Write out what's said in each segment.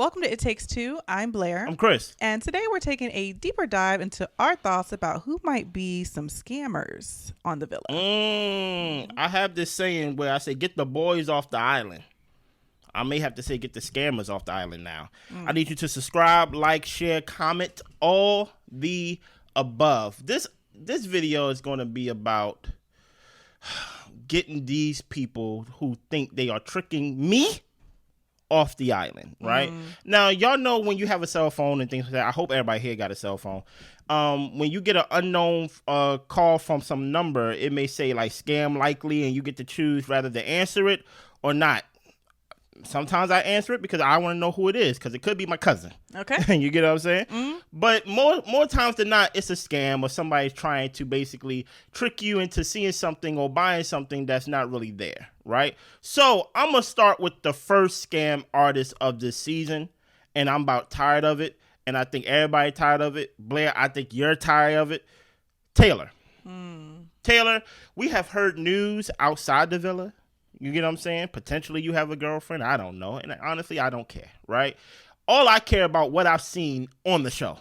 Welcome to It Takes Two. I'm Blair. I'm Chris. And today we're taking a deeper dive into our thoughts about who might be some scammers on the villa. I have this saying where I say, get the boys off the island. I may have to say, get the scammers off the island now. I need you to subscribe, like, share, comment, all the above. This video is going to be about getting these people who think they are tricking me off the island, right? Now, y'all know when you have a cell phone and things like that, I hope everybody here got a cell phone. When you get an unknown call from some number, it may say like scam likely, and you get to choose rather to answer it or not. Sometimes I answer it because I want to know who it is, because it could be my cousin. Okay. You get what I'm saying? But more times than not, it's a scam, or somebody's trying to basically trick you into seeing something or buying something that's not really there, right? So I'm going to start with the first scam artist of this season, and I'm about tired of it, and I think everybody tired of it. Blair, I think you're tired of it. Taylor. Taylor, we have heard news outside the villa. You get what I'm saying? Potentially you have a girlfriend. I don't know. And honestly, I don't care, right? All I care about what I've seen on the show.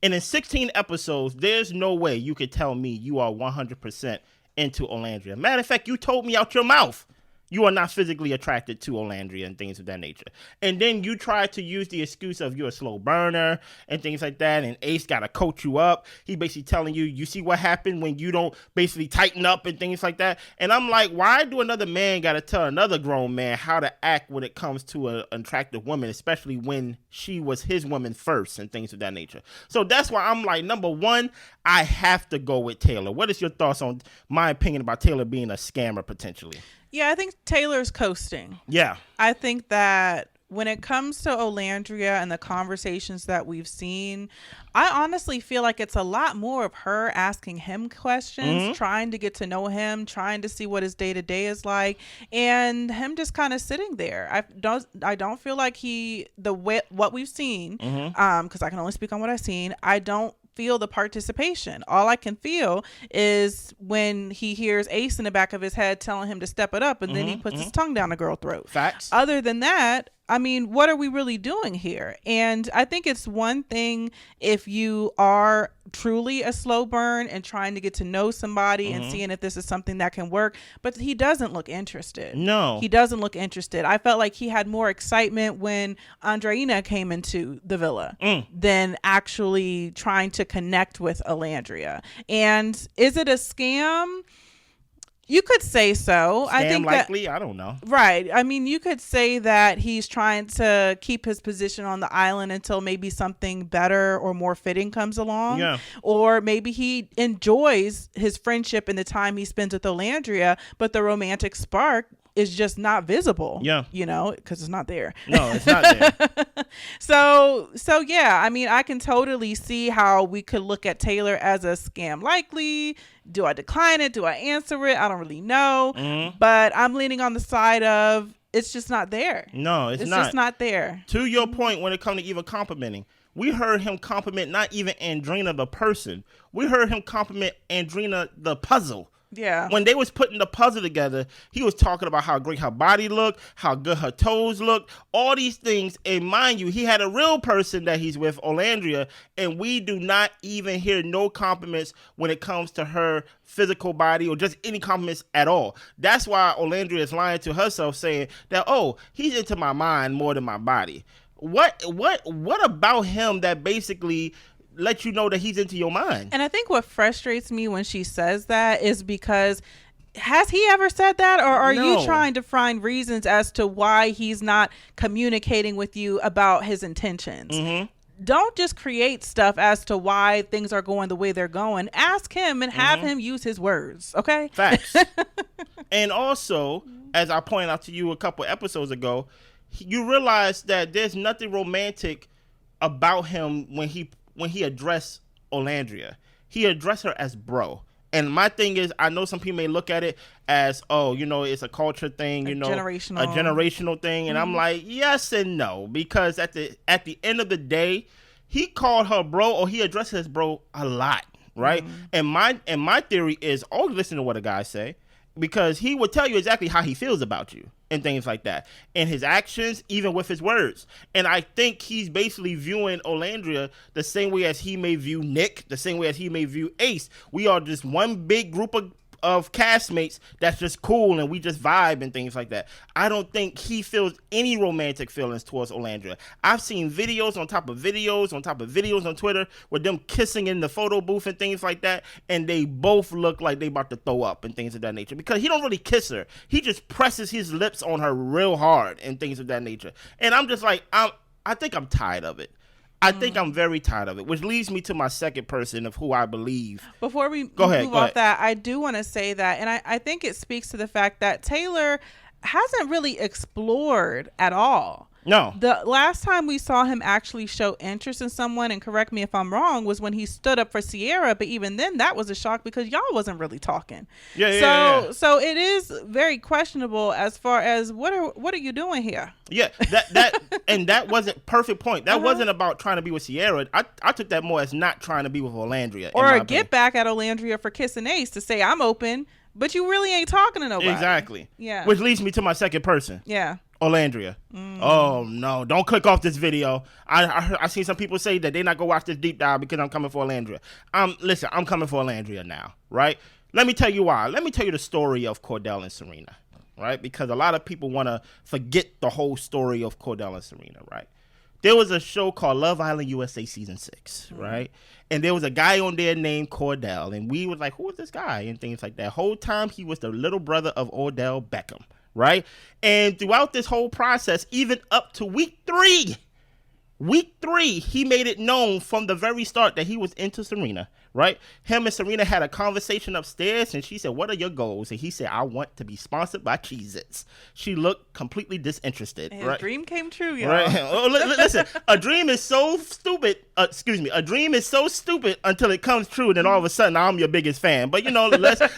And in 16 episodes, there's no way you could tell me you are 100% into Olandria. Matter of fact, you told me out your mouth you are not physically attracted to Olandria and things of that nature. And then you try to use the excuse of you're a slow burner and things like that, and Ace got to coach you up. He basically telling you, you see what happened when you don't basically tighten up and things like that. And I'm like, why do another man got to tell another grown man how to act when it comes to an attractive woman, especially when she was his woman first and things of that nature? So that's why I'm like, number one, I have to go with Taylor. What is your thoughts on my opinion about Taylor being a scammer potentially? Yeah, I think Taylor's coasting. Yeah. I think that when it comes to Olandria and the conversations that we've seen, I honestly feel like it's a lot more of her asking him questions, trying to get to know him, trying to see what his day-to-day is like, and him just kind of sitting there. I don't feel like what we've seen, because I can only speak on what I've seen, I don't feel the participation. All I can feel is when he hears Ace in the back of his head telling him to step it up, and then he puts his tongue down the girl's throat. Facts. Other than that, I mean, what are we really doing here? And I think it's one thing if you are truly a slow burn and trying to get to know somebody and seeing if this is something that can work, but he doesn't look interested. No. He doesn't look interested. I felt like he had more excitement when Andreina came into the villa than actually trying to connect with Olandria. And is it a scam? You could say so. I think likely. I don't know. Right. I mean, you could say that he's trying to keep his position on the island until maybe something better or more fitting comes along. Yeah. Or maybe he enjoys his friendship and the time he spends with Olandria, but the romantic spark is just not visible. Yeah. You know, because it's not there. No, it's not there. So yeah, I mean, I can totally see how we could look at Taylor as a scam likely. Do I decline it? Do I answer it? I don't really know. But I'm leaning on the side of it's just not there. No, it's not. It's just not there. To your point, when it comes to even complimenting, we heard him compliment not even Andrina the person. We heard him compliment Andrina the puzzle. Yeah. When they was putting the puzzle together, he was talking about how great her body looked, how good her toes looked, all these things. And mind you, he had a real person that he's with, Olandria, and we do not even hear no compliments when it comes to her physical body or just any compliments at all. That's why Olandria is lying to herself, saying that, oh, he's into my mind more than my body. What about him that basically let you know that he's into your mind? And I think what frustrates me when she says that is because has he ever said that, or are you trying to find reasons as to why he's not communicating with you about his intentions? Don't just create stuff as to why things are going the way they're going. Ask him and have him use his words. Okay. Facts. And also, as I pointed out to you a couple episodes ago, you realize that there's nothing romantic about him when he addressed Olandria. He addressed her as bro. And my thing is, I know some people may look at it as, oh, you know, it's a culture thing, you know, a generational thing. And I'm like, yes and no, because at the end of the day, he called her bro, or he addressed her as bro a lot, right? And my theory is, always listen to what a guy say. because he would tell you exactly how he feels about you and things like that, and his actions, even with his words. And I think he's basically viewing Olandria the same way as he may view Nick, the same way as he may view Ace. We are just one big group of castmates that's just cool and we just vibe and things like that. I don't think he feels any romantic feelings towards Olandria. I've seen videos on top of videos on top of videos on Twitter with them kissing in the photo booth and things like that, and they both look like they about to throw up and things of that nature, because he don't really kiss her. He just presses his lips on her real hard and things of that nature. And I'm just like, I think I'm tired of it. I think I'm very tired of it, which leads me to my second person of who I believe. Before we move off that, I do want to say that, and I think it speaks to the fact that Taylor hasn't really explored at all. No. The last time we saw him actually show interest in someone, and correct me if I'm wrong, was when he stood up for Sierra. But even then, that was a shock because y'all wasn't really talking. So it is very questionable as far as what are you doing here? Yeah, that and that wasn't perfect point. That wasn't about trying to be with Sierra. I took that more as not trying to be with Olandria. Or a get back at Olandria for kissing Ace to say I'm open, but you really ain't talking to nobody. Exactly. Yeah. Which leads me to my second person. Yeah. Olandria. Oh no! Don't click off this video. I seen some people say that they're not gonna watch this deep dive because I'm coming for Olandria. Listen, I'm coming for Olandria now, right? Let me tell you why. Let me tell you the story of Cordell and Serena, right? Because a lot of people want to forget the whole story of Cordell and Serena, right? There was a show called Love Island USA Season 6, right? And there was a guy on there named Cordell, and we was like, who is this guy? And things like that. Whole time he was the little brother of Odell Beckham, right? And throughout this whole process, even up to week three, he made it known from the very start that he was into Serena, right? Him and Serena had a conversation upstairs, and she said, what are your goals? And he said, I want to be sponsored by Cheez-Its. She looked completely disinterested. And right? Dream came true, y'all. Right? Listen, a dream is so stupid. A dream is so stupid until it comes true, and then all of a sudden, I'm your biggest fan. But,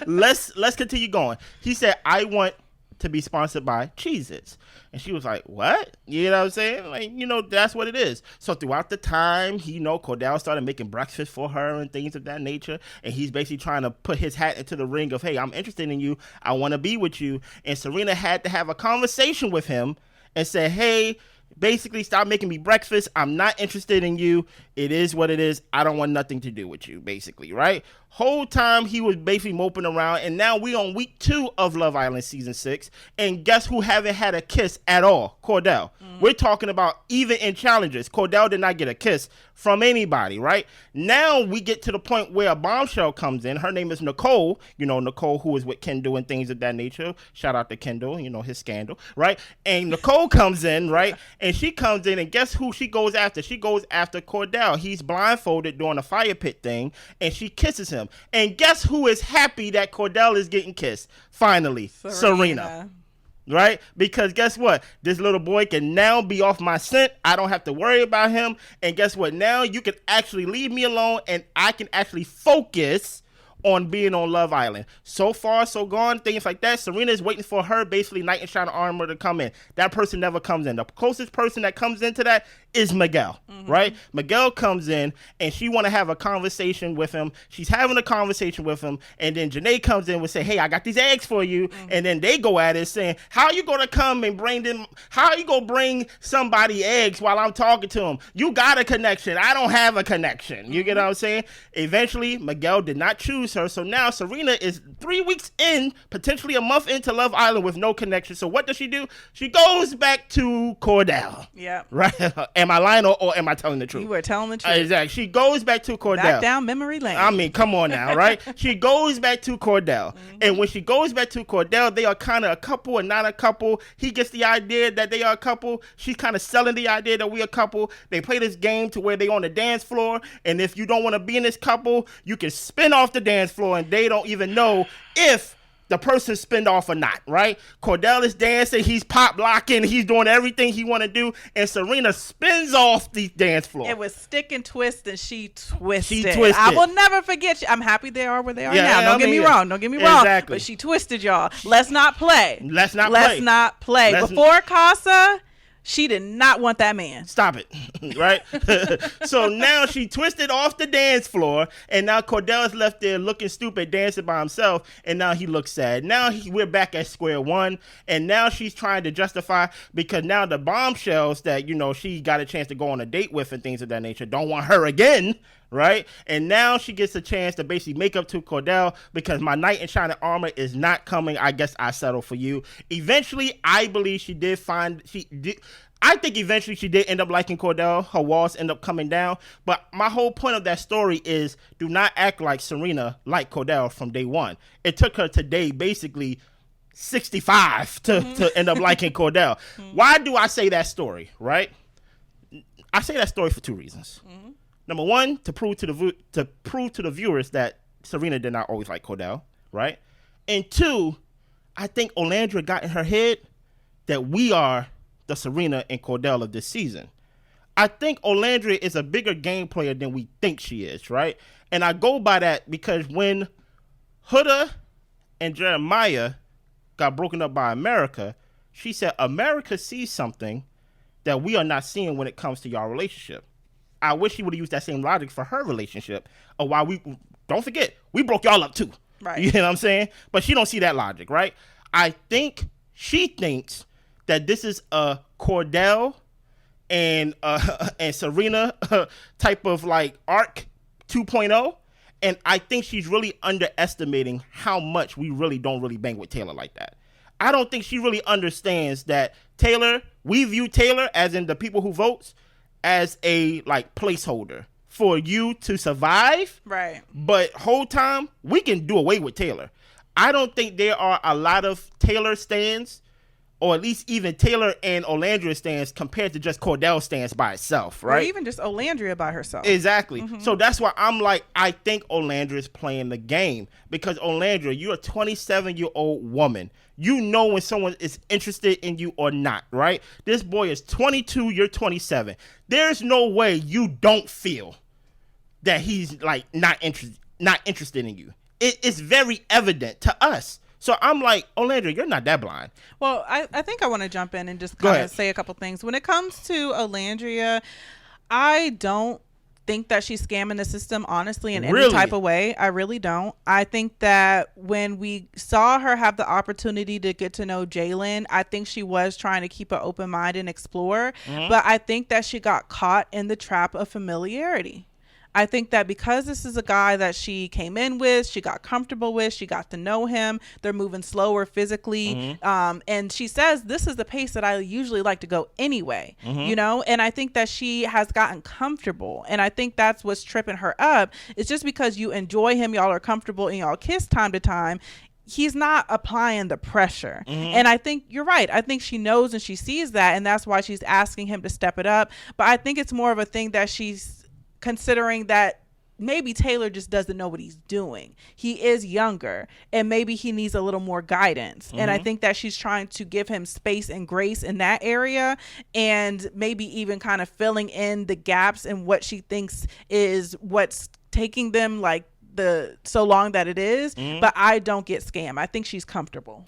let's continue going. He said, I want to be sponsored by Cheez-Its. And she was like, what? You know what I'm saying? Like, that's what it is. So throughout the time, Cordell started making breakfast for her and things of that nature. And he's basically trying to put his hat into the ring of, hey, I'm interested in you. I want to be with you. And Serena had to have a conversation with him and say, hey, basically stop making me breakfast. I'm not interested in you. It is what it is. I don't want nothing to do with you, basically, right? Whole time he was basically moping around, and now we on week 2 of Love Island Season 6, and guess who haven't had a kiss at all? Cordell. We're talking about even in challenges, Cordell did not get a kiss from anybody, right? Now we get to the point where a bombshell comes in. Her name is Nicole, Nicole, who is with Kendall and things of that nature. Shout out to Kendall, his scandal, right? And Nicole comes in, right? And she comes in, and guess who she goes after? She goes after Cordell. He's blindfolded doing a fire pit thing, and she kisses him. And guess who is happy that Cordell is getting kissed? Finally, Serena. Right? Because guess what? This little boy can now be off my scent. I don't have to worry about him. And guess what? Now you can actually leave me alone, and I can actually focus on being on Love Island. So far, so gone, things like that. Serena is waiting for her, basically, knight in shining armor to come in. That person never comes in. The closest person that comes into that is Miguel, right? Miguel comes in, and she want to have a conversation with him. She's having a conversation with him, and then Janae comes in and say, hey, I got these eggs for you. And then they go at it saying, how are you going to come and bring them? How are you going to bring somebody eggs while I'm talking to him? You got a connection. I don't have a connection. You get what I'm saying? Eventually, Miguel did not choose her. So now Serena is 3 weeks in, potentially a month into Love Island with no connection. So what does she do? She goes back to Cordell. Yeah. Right? Am I lying or am I telling the truth? You were telling the truth. Exactly. She goes back to Cordell. Back down memory lane. I mean, come on now, right? She goes back to Cordell. And when she goes back to Cordell, they are kind of a couple and not a couple. He gets the idea that they are a couple. She's kind of selling the idea that we a couple. They play this game to where they on the dance floor. And if you don't want to be in this couple, you can spin off the dance floor, and they don't even know if the person spin off or not, right? Cordell is dancing, he's pop locking, he's doing everything he want to do, and Serena spins off the dance floor. It was stick and twist, and she twisted. Twisted. I will never forget you. I'm happy they are where they are now. Don't get me wrong. Exactly. But she twisted, y'all. Let's not play. Let's not play. Before Casa, She did not want that man. Stop it, right? So now she twisted off the dance floor, and now Cordell is left there looking stupid, dancing by himself, and now he looks sad. Now we're back at square one, and now she's trying to justify, because now the bombshells that, you know, she got a chance to go on a date with and things of that nature don't want her again, right? And now she gets a chance to basically make up to Cordell, because my knight in shining armor is not coming. I guess I settle for you. Eventually, I believe I think eventually she did end up liking Cordell. Her walls end up coming down. But my whole point of that story is, do not act like Serena liked Cordell from day one. It took her to day basically 65 to end up liking Cordell. Why do I say that story, right? I say that story for two reasons. Number one, to prove to the viewers that Serena did not always like Cordell, right? And two, I think Olandria got in her head that we are the Serena and Cordell of this season. I think Olandria is a bigger game player than we think she is, right? And I go by that because when Huda and Jeremiah got broken up by America, she said America sees something that we are not seeing when it comes to y'all relationship. I wish she would have used that same logic for her relationship. Or why don't forget, we broke y'all up too. Right. You know what I'm saying? But she don't see that logic, right? I think she thinks that this is a Cordell and Serena type of like arc 2.0. And I think she's really underestimating how much we really don't really bang with Taylor like that. I don't think she really understands that we view Taylor, as in the people who votes, as a like placeholder for you to survive. Right. But whole time, we can do away with Taylor. I don't think there are a lot of Taylor stands, or at least even Taylor and Olandria stands, compared to just Cordell stands by itself, right? Or even just Olandria by herself. Exactly. So that's why I'm like, I think Olandria is playing the game. Because Olandria, you're a 27-year-old woman. You know when someone is interested in you or not, right? This boy is 22, you're 27. There's no way you don't feel that he's like not interested in you. It's very evident to us. So I'm like, Olandria, you're not that blind. Well, I think I want to jump in and just kind of say a couple things. When it comes to Olandria, I don't think that she's scamming the system, honestly, in any type of way. I really don't. I think that when we saw her have the opportunity to get to know Jalen, I think she was trying to keep an open mind and explore. But I think that she got caught in the trap of familiarity. I think that because this is a guy that she came in with, she got comfortable with, she got to know him, they're moving slower physically. And she says, this is the pace that I usually like to go anyway, you know? And I think that she has gotten comfortable. And I think that's what's tripping her up. It's just because you enjoy him, y'all are comfortable, and y'all kiss time to time, he's not applying the pressure. And I think you're right. I think she knows and she sees that, and that's why she's asking him to step it up. But I think it's more of a thing that she's considering that maybe Taylor just doesn't know what he's doing. He is younger, and maybe he needs a little more guidance. And I think that she's trying to give him space and grace in that area, and maybe even kind of filling in the gaps in what she thinks is what's taking them like so long that it is. But I don't get scammed. I think she's comfortable.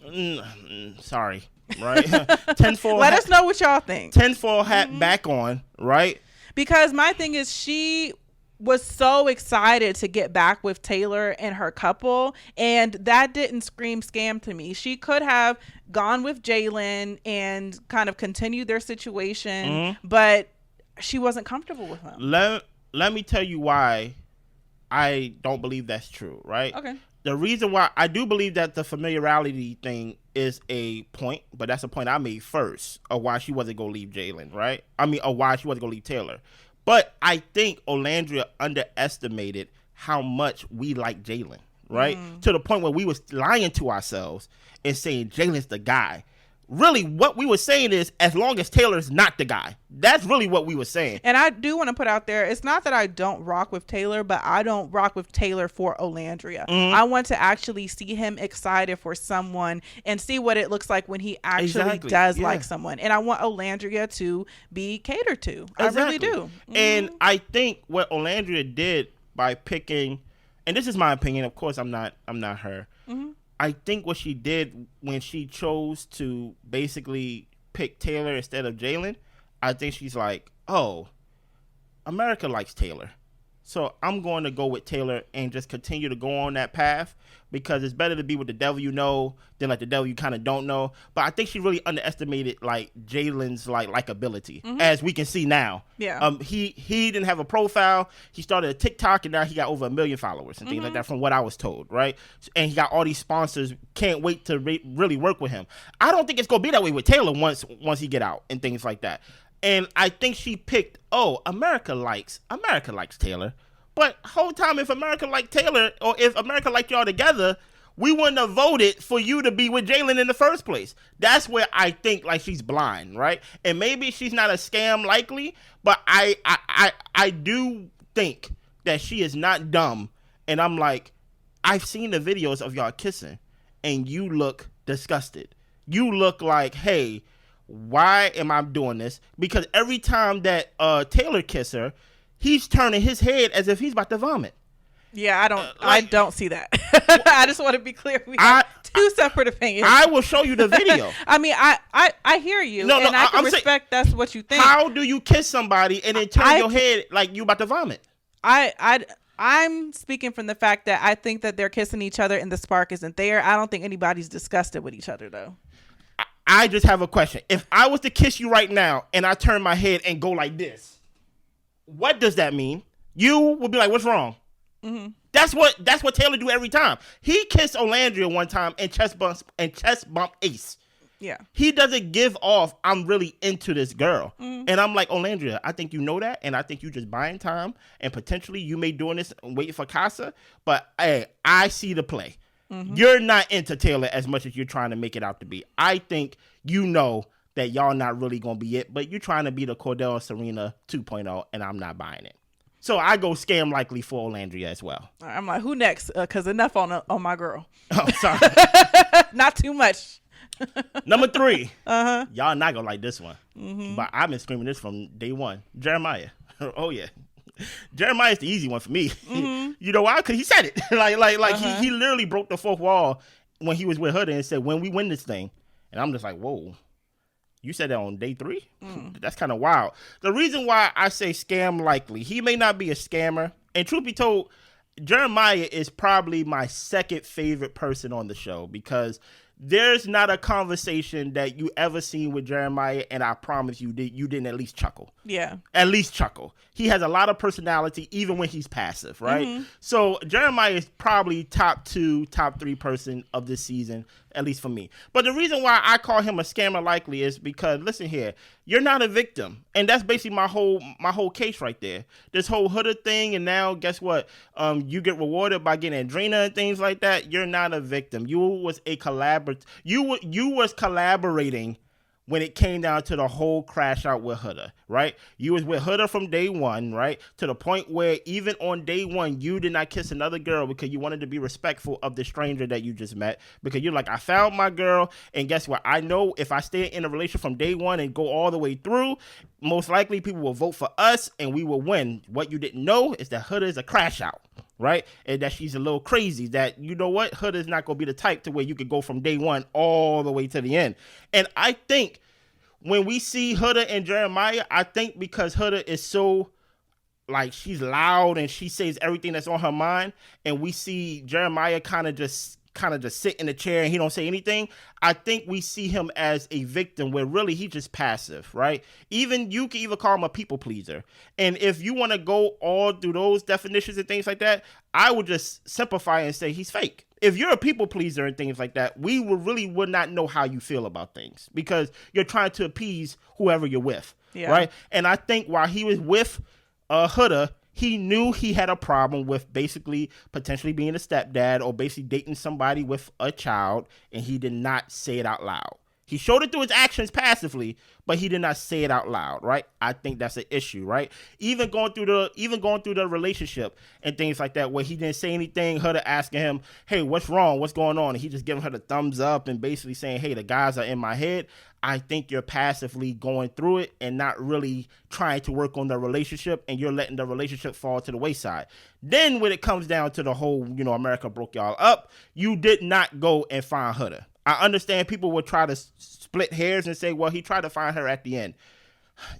Sorry, right? 10-4. Let us know what y'all think. 10-4 hat back on, right? Because my thing is, she was so excited to get back with Taylor and her couple, and that didn't scream scam to me. She could have gone with Jalen and kind of continued their situation, but she wasn't comfortable with him. Let me tell you why I don't believe that's true, right? Okay. The reason why I do believe that the familiarity thing is a point, but that's a point I made first of why she wasn't going to leave Jalen, right? I mean, of why she wasn't going to leave Taylor. But I think Olandria underestimated how much we like Jalen, right? To the point where we was lying to ourselves and saying Jalen's the guy. Really, what we were saying is, as long as Taylor's not the guy. That's really what we were saying. And I do want to put out there, it's not that I don't rock with Taylor, but I don't rock with Taylor for Olandria. I want to actually see him excited for someone and see what it looks like when he actually does like someone. And I want Olandria to be catered to. I really do. And I think what Olandria did by picking, and this is my opinion, of course I'm not her. I think what she did when she chose to basically picked Taylor instead of Jalen, I think she's like, oh, America likes Taylor. So I'm going to go with Taylor and just continue to go on that path because it's better to be with the devil you know than like the devil you kind of don't know. But I think she really underestimated like Jalen's like likability, as we can see now. Yeah. He didn't have a profile. He started a TikTok and now he got over 1 million followers and things like that from what I was told, right? And he got all these sponsors. Can't wait to really work with him. I don't think it's gonna be that way with Taylor once he get out and things like that. And I think she picked, America likes Taylor. But whole time, if America liked Taylor or if America liked y'all together, we wouldn't have voted for you to be with Jalen in the first place. That's where I think like she's blind, right? And maybe she's not a scam likely, but I do think that she is not dumb. And I'm like, I've seen the videos of y'all kissing, and you look disgusted. You look like, hey, why am I doing this? Because every time that Taylor kisses her, he's turning his head as if he's about to vomit. Yeah, I don't see that. I just want to be clear. We have two separate opinions. I will show you the video. I mean, I hear you, and I can respect that's what you think. How do you kiss somebody and then turn your head like you about to vomit? I'm speaking from the fact that I think that they're kissing each other and the spark isn't there. I don't think anybody's disgusted with each other, though. I just have a question. If I was to kiss you right now and I turn my head and go like this, what does that mean? You would be like, what's wrong? Mm-hmm. That's what Taylor do every time. He kissed Olandria one time and chest bump Ace. Yeah. He doesn't give off, I'm really into this girl. Mm-hmm. And I'm like, Olandria, I think you know that, and I think you just buying time, and potentially you may doing this and waiting for Casa, but hey, I see the play. Mm-hmm. You're not into Taylor as much as you're trying to make it out to be. I think you know that y'all not really going to be it, but you're trying to be the Cordell and Serena 2.0, and I'm not buying it. So I go scam likely for Olandria as well. I'm like, who next? Because enough on my girl. Oh, sorry. Not too much. Number 3. Y'all not going to like this one. Mm-hmm. But I've been screaming this from day one. Jeremiah. Oh, yeah. Jeremiah's the easy one for me. Mm-hmm. You know why? Because he said it. He literally broke the fourth wall when he was with Huda and said, when we win this thing. And I'm just like, whoa. You said that on day 3? That's kind of wild. The reason why I say scam likely, he may not be a scammer. And truth be told, Jeremiah is probably my second favorite person on the show because there's not a conversation that you ever seen with Jeremiah, and I promise you didn't at least chuckle. Yeah. At least chuckle. He has a lot of personality even when he's passive, right? Mm-hmm. So Jeremiah is probably top 2, top 3 person of this season, at least for me. But the reason why I call him a scammer likely is because, listen here, you're not a victim. And that's basically my whole case right there. This whole Huda thing, and now guess what? You get rewarded by getting Adrena and things like that. You're not a victim. You was a you was collaborating when it came down to the whole crash out with Huda, right? You was with Huda from day one, right? To the point where even on day one, you did not kiss another girl because you wanted to be respectful of the stranger that you just met. Because you're like, I found my girl, and guess what? I know if I stay in a relationship from day one and go all the way through, most likely people will vote for us and we will win. What you didn't know is that Huda is a crash out, right? And that she's a little crazy, that, you know what? Huda is not going to be the type to where you could go from day one all the way to the end. And I think when we see Huda and Jeremiah, I think because Huda is so, like, she's loud and she says everything that's on her mind, and we see Jeremiah kind of just sit in the chair and he don't say anything, I think we see him as a victim where really he's just passive, right? Even you can even call him a people pleaser. And if you want to go all through those definitions and things like that, I would just simplify and say he's fake. If you're a people pleaser and things like that, we would not know how you feel about things because you're trying to appease whoever you're with, right? And I think while he was with Huda, he knew he had a problem with basically potentially being a stepdad or basically dating somebody with a child, and he did not say it out loud. He showed it through his actions passively, but he did not say it out loud, right? I think that's an issue, right? Even going through the relationship and things like that, where he didn't say anything, Huda asking him, hey, what's wrong? What's going on? And he just giving her the thumbs up and basically saying, hey, the guys are in my head. I think you're passively going through it and not really trying to work on the relationship, and you're letting the relationship fall to the wayside. Then when it comes down to the whole, America broke y'all up, you did not go and find Huda. I understand people would try to split hairs and say, well, he tried to find her at the end.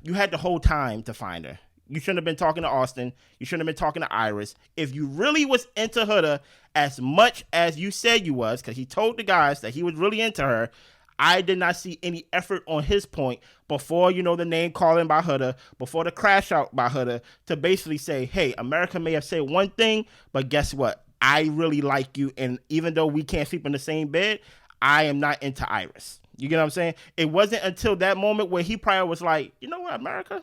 You had the whole time to find her. You shouldn't have been talking to Austin. You shouldn't have been talking to Iris. If you really was into Huda as much as you said you was, because he told the guys that he was really into her, I did not see any effort on his point before, the name calling by Huda, before the crash out by Huda, to basically say, hey, America may have said one thing, but guess what? I really like you, and even though we can't sleep in the same bed, I am not into Iris. You get what I'm saying? It wasn't until that moment where he probably was like, you know what, America?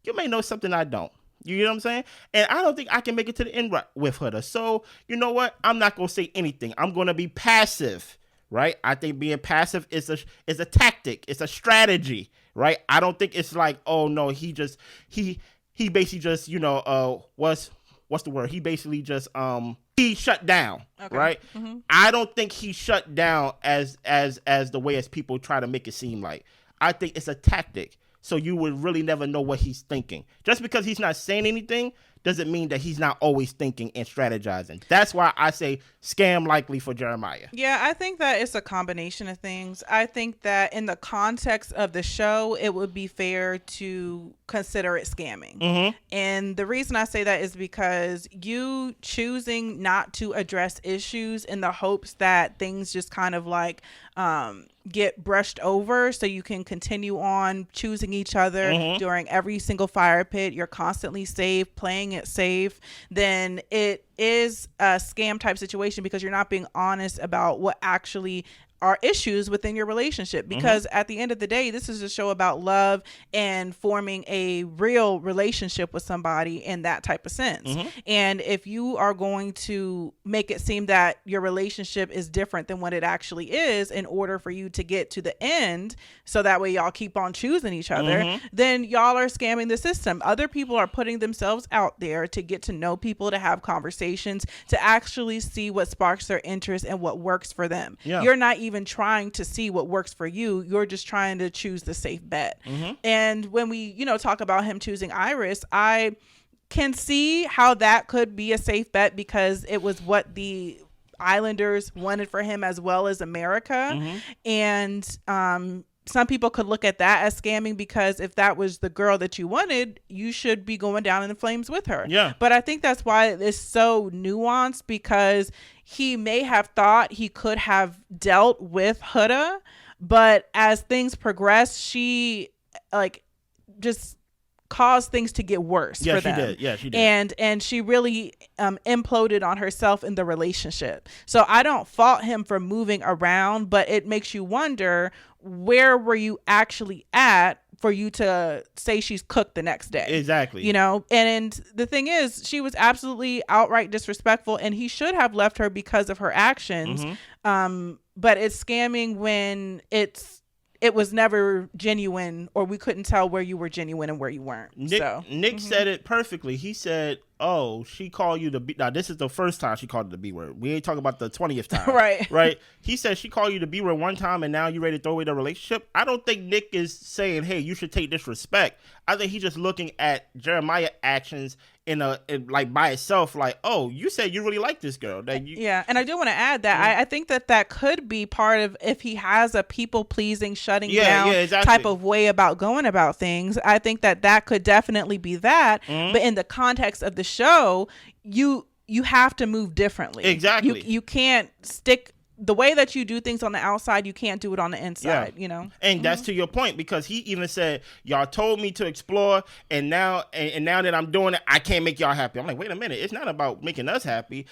You may know something I don't. You get what I'm saying? And I don't think I can make it to the end with Huda. So, you know what? I'm not going to say anything. I'm going to be passive, right? I think being passive is a tactic. It's a strategy, right? I don't think it's like, oh, no, he basically just, what's the word? He basically just, he shut down, okay. Right? Mm-hmm. I don't think he shut down as the way as people try to make it seem like. I think it's a tactic. So you would really never know what he's thinking. Just because he's not saying anything doesn't mean that he's not always thinking and strategizing. That's why I say scam likely for Jeremiah. Yeah, I think that it's a combination of things. I think that in the context of the show, it would be fair to consider it scamming. Mm-hmm. And the reason I say that is because you choosing not to address issues in the hopes that things just kind of like get brushed over so you can continue on choosing each other during every single fire pit. You're constantly safe, playing it safe. Then it is a scam type situation because you're not being honest about what actually are issues within your relationship, because at the end of the day, this is a show about love and forming a real relationship with somebody in that type of sense. And if you are going to make it seem that your relationship is different than what it actually is in order for you to get to the end, so that way y'all keep on choosing each other, then y'all are scamming the system. Other people are putting themselves out there to get to know people, to have conversations, to actually see what sparks their interest and what works for them. Yeah. You're not even trying to see what works for you. You're just trying to choose the safe bet. And when we, talk about him choosing Iris, I can see how that could be a safe bet because it was what the Islanders wanted for him as well as America. And some people could look at that as scamming because if that was the girl that you wanted, you should be going down in the flames with her. Yeah. But I think that's why it's so nuanced, because he may have thought he could have dealt with Huda, but as things progressed, she just caused things to get worse for them. Did. Yeah, she did. And she really imploded on herself in the relationship. So I don't fault him for moving around, but it makes you wonder, where were you actually at for you to say she's cooked the next day? Exactly. And the thing is, she was absolutely outright disrespectful, and he should have left her because of her actions. But it's scamming when it was never genuine, or we couldn't tell where you were genuine and where you weren't. Nick said it perfectly. He said, oh, she called you the B. Now, this is the first time she called it the B word. We ain't talking about the 20th time. Right. He said she called you the B word one time and now you ready to throw away the relationship. I don't think Nick is saying, hey, you should take disrespect. I think he's just looking at Jeremiah actions in by itself, like, oh, you said you really like this girl. Yeah, and I do want to add that I think that could be part of, if he has a people-pleasing, shutting down type of way about going about things, I think that could definitely be that. But in the context of the show, you have to move differently. Exactly. You can't stick the way that you do things on the outside, you can't do it on the inside, And that's to your point, because he even said, y'all told me to explore, and now that I'm doing it, I can't make y'all happy. I'm like, wait a minute, it's not about making us happy.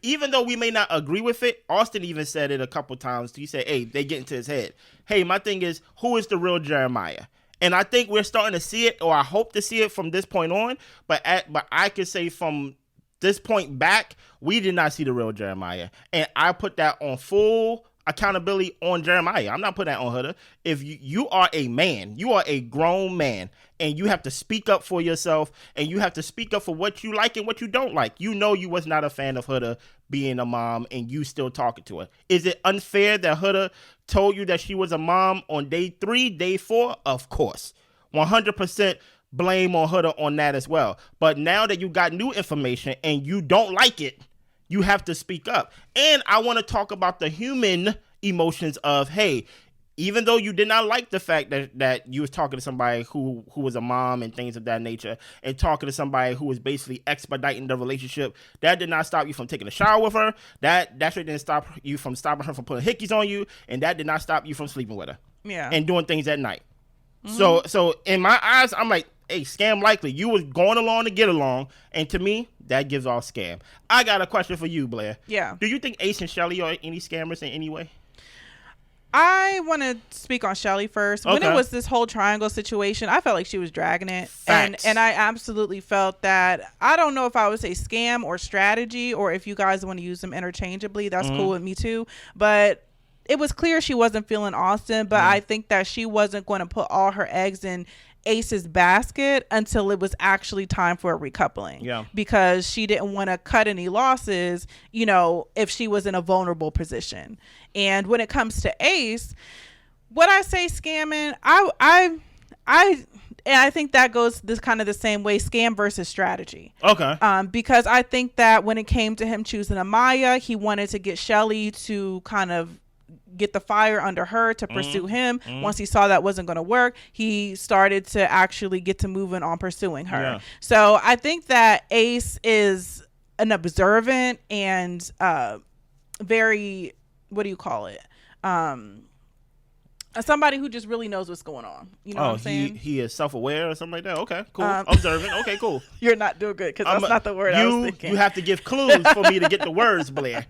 Even though we may not agree with it, Austin even said it a couple times. He said, hey, they get into his head. Hey, my thing is, who is the real Jeremiah? And I think we're starting to see it, or I hope to see it from this point on. But I could say from this point back, we did not see the real Jeremiah. And I put that on full accountability on Jeremiah. I'm not putting that on Huda. If you are a man, you are a grown man, and you have to speak up for yourself, and you have to speak up for what you like and what you don't like. You was not a fan of Huda being a mom, and you still talking to her. Is it unfair that Huda told you that she was a mom on day 3, day 4? Of course. 100% blame on Huda on that as well. But now that you got new information and you don't like it, you have to speak up. And I want to talk about the human emotions of, hey, even though you did not like the fact that you was talking to somebody who was a mom and things of that nature, and talking to somebody who was basically expediting the relationship, that did not stop you from taking a shower with her. That shit didn't stop you from stopping her from putting hickeys on you, and that did not stop you from sleeping with her. Yeah. And doing things at night. Mm-hmm. So in my eyes, I'm like, hey, scam likely. You was going along to get along, and to me, that gives off scam. I got a question for you, Blair. Yeah. Do you think Ace and Shelly are any scammers in any way? I want to speak on Shelly first. Okay. When it was this whole triangle situation, I felt like she was dragging it. Facts. And I absolutely felt that, I don't know if I would say scam or strategy, or if you guys want to use them interchangeably, that's cool with me too. But it was clear she wasn't feeling Austin, but I think that she wasn't going to put all her eggs in Ace's basket until it was actually time for a recoupling. Yeah. Because she didn't want to cut any losses, you know, if she was in a vulnerable position. And when it comes to Ace, what I say scamming, I think that goes this kind of the same way, scam versus strategy. Okay. Because I think that when it came to him choosing Amaya, he wanted to get Shelly to kind of get the fire under her to pursue him. Once he saw that wasn't going to work, he started to actually get to moving on pursuing her. Yeah. So I think that Ace is an observant and very, what do you call it? Somebody who just really knows what's going on. You know what I'm saying? He is self-aware or something like that? Okay, cool. Observant. Okay, cool. You're not doing good because that's not the word I was thinking. You have to give clues for me to get the words, Blair.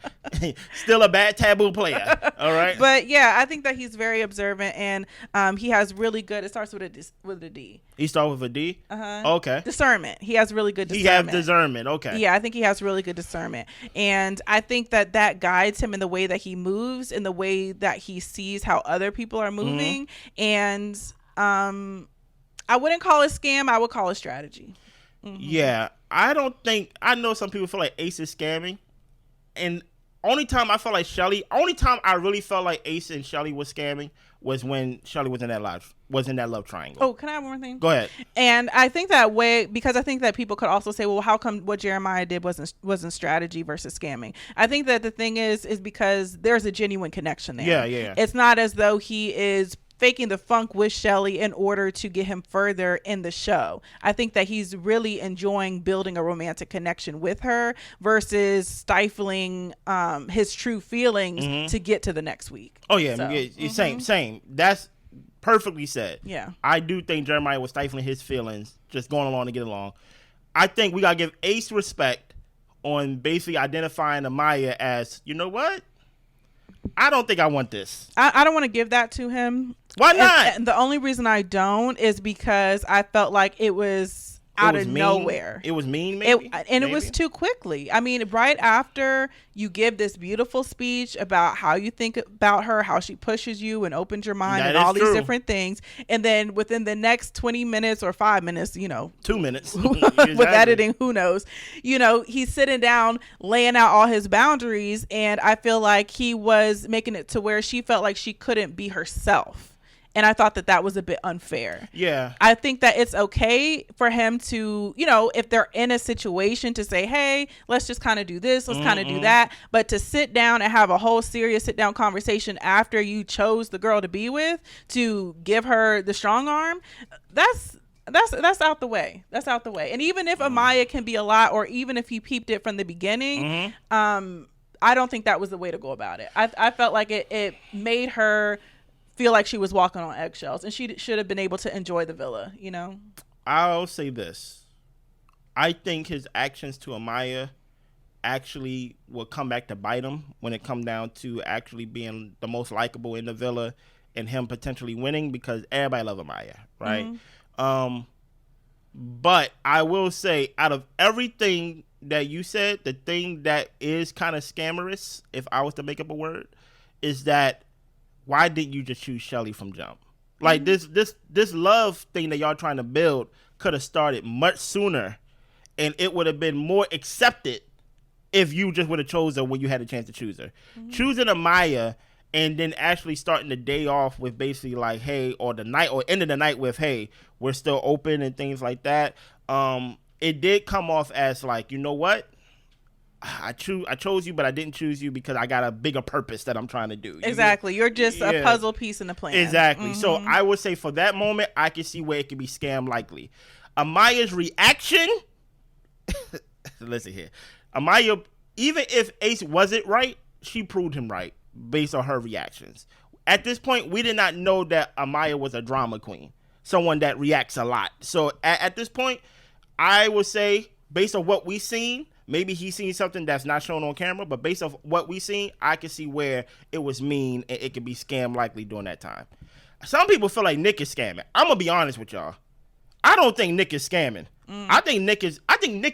Still a bad taboo player. All right? But yeah, I think that he's very observant, and he has really good, it starts with a D. He started with a D? Uh-huh. Okay. Discernment. He has really good discernment. He has discernment. Okay. Yeah, I think he has really good discernment. And I think that guides him in the way that he moves, in the way that he sees how other people are moving. And I wouldn't call it scam. I would call it strategy. Yeah. I know some people feel like Ace is scamming. And only time I really felt like Ace and Shelly was scamming was when Shelly was in that love triangle. Oh, can I have one more thing? Go ahead. And I think that way, because I think that people could also say, well, how come what Jeremiah did wasn't strategy versus scamming? I think that the thing is because there's a genuine connection there. Yeah. It's not as though he is faking the funk with Shelly in order to get him further in the show. I think that he's really enjoying building a romantic connection with her versus stifling his true feelings to get to the next week. Oh yeah, so, same. That's perfectly said. Yeah. I do think Jeremiah was stifling his feelings, just going along to get along. I think we gotta give Ace respect on basically identifying Amaya as, you know what? I don't think I want this. I don't want to give that to him. Why not? And the only reason I don't is because I felt like it was out of nowhere. It was mean, maybe? It was too quickly. I mean, right after you give this beautiful speech about how you think about her, how she pushes you and opens your mind and all these different things, and then within the next 20 minutes or 5 minutes, 2 minutes with editing, who knows, he's sitting down laying out all his boundaries, and I feel like he was making it to where she felt like she couldn't be herself. And I thought that was a bit unfair. Yeah. I think that it's okay for him to, if they're in a situation, to say, hey, let's just kind of do this. Let's kind of do that. But to sit down and have a whole serious sit down conversation after you chose the girl to be with, to give her the strong arm, that's out the way. That's out the way. And even if Amaya can be a lot, or even if he peeped it from the beginning, I don't think that was the way to go about it. I felt like it made her feel like she was walking on eggshells, and she should have been able to enjoy the villa. I'll say this: I think his actions to Amaya actually will come back to bite him when it comes down to actually being the most likable in the villa and him potentially winning, because everybody loves Amaya, right? But I will say, out of everything that you said, the thing that is kind of scammerous, if I was to make up a word, is that why didn't you just choose Shelly from jump? Like this love thing that y'all trying to build could have started much sooner, and it would have been more accepted if you just would have chose her when you had a chance to choose her. Choosing Amaya and then actually starting the day off with basically like, hey, or the night, or end of the night with, hey, we're still open and things like that. It did come off as like, you know what? I chose you, but I didn't choose you because I got a bigger purpose that I'm trying to do. Exactly. You're just a puzzle piece in the plan. Exactly. So I would say for that moment, I can see where it could be scam likely. Amaya's reaction. Listen here. Amaya, even if Ace wasn't right, she proved him right based on her reactions. At this point, we did not know that Amaya was a drama queen, someone that reacts a lot. So at this point, I would say, based on what we've seen, maybe he's seen something that's not shown on camera, but based on what we've seen, I can see where it was mean and it could be scam likely during that time. Some people feel like Nick is scamming. I'm gonna be honest with y'all. I don't think Nick is scamming. I think Nick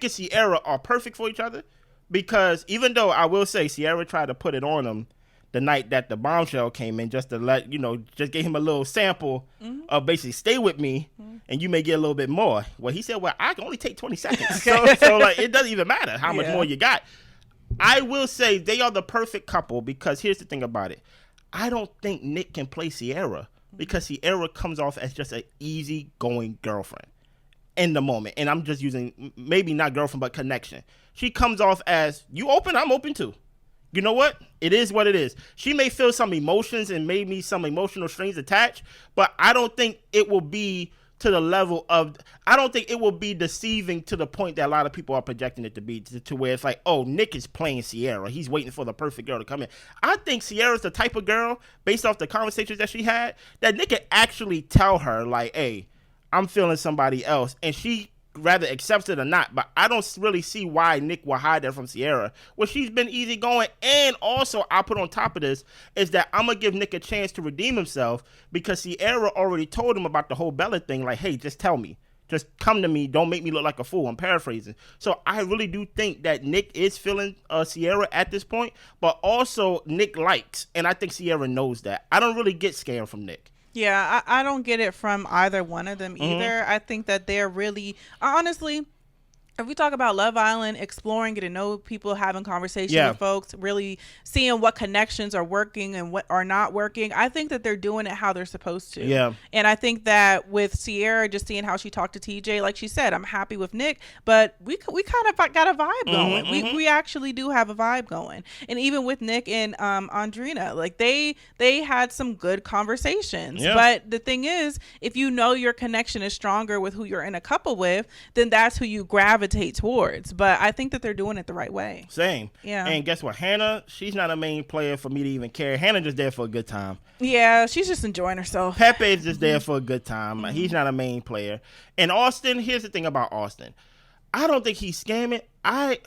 and Sierra are perfect for each other, because even though I will say Sierra tried to put it on him the night that the bombshell came in, just to let just gave him a little sample of basically stay with me and you may get a little bit more. Well, he said, well, I can only take 20 seconds. So like, it doesn't even matter how much more you got. I will say they are the perfect couple, because here's the thing about it. I don't think Nick can play Sierra, because Sierra comes off as just an easygoing girlfriend in the moment. And I'm just using, maybe not girlfriend, but connection. She comes off as, you open, I'm open too. You know what? It is what it is. She may feel some emotions and maybe some emotional strings attached, but I don't think it will be to the level of, I don't think it will be deceiving to the point that a lot of people are projecting it to be, to where it's like, oh, Nick is playing Sierra. He's waiting for the perfect girl to come in. I think Sierra's the type of girl, based off the conversations that she had, that Nick could actually tell her, like, hey, I'm feeling somebody else. And she rather accepts it or not, but I don't really see why Nick will hide that from Sierra. Well, she's been easygoing, and also I'll put on top of this is that I'm gonna give Nick a chance to redeem himself, because Sierra already told him about the whole Bella thing, like, hey, just tell me, just come to me, don't make me look like a fool. I'm paraphrasing. So I really do think that Nick is feeling Sierra at this point, but also Nick likes, and I think Sierra knows that. I don't really get scared from Nick. Yeah, I don't get it from either one of them either. I think that they're really, honestly, if we talk about Love Island, exploring, getting to know people, having conversations with folks, really seeing what connections are working and what are not working, I think that they're doing it how they're supposed to. Yeah. And I think that with Sierra, just seeing how she talked to TJ, like she said, I'm happy with Nick, but we kind of got a vibe going. We actually do have a vibe going. And even with Nick and Andrina, like they had some good conversations. Yeah. But the thing is, if you know your connection is stronger with who you're in a couple with, then that's who you gravitate towards. But I think that they're doing it the right way. Same. Yeah. And guess what? Hannah, she's not a main player for me to even care. Hannah just there for a good time. Yeah, she's just enjoying herself. Pepe is just there for a good time. He's not a main player. And Austin, here's the thing about Austin. I don't think he's scamming. I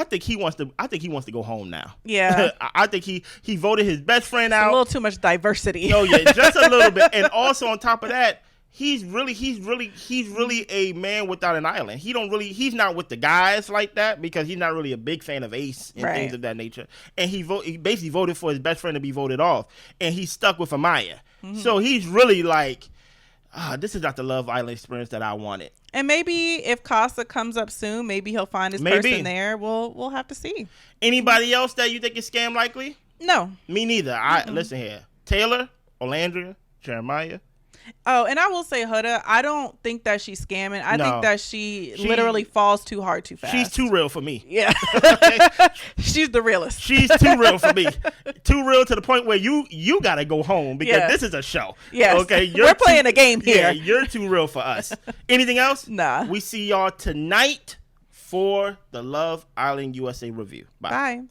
think he wants to go home now. Yeah. I think he voted his best friend out. A little too much diversity. Oh yeah, just a little bit. And also on top of that, he's really a man without an island. He's not with the guys like that, because he's not really a big fan of Ace and things of that nature. And he basically voted for his best friend to be voted off, and he's stuck with Amaya. So he's really like, this is not the Love Island experience that I wanted. And maybe if Casa comes up soon, maybe he'll find his person there. We'll have to see. Anybody else that you think is scam likely? No. Me neither. Listen here. Taylor, Olandria, Jeremiah. Oh, and I will say, Huda, I don't think that she's scamming. I think that she literally falls too hard too fast. She's too real for me. Yeah. She's the realest. She's too real for me. Too real to the point where you got to go home, because this is a show. Yes. Okay. We're playing a game here. Yeah, you're too real for us. Anything else? Nah. We see y'all tonight for the Love Island USA review. Bye. Bye.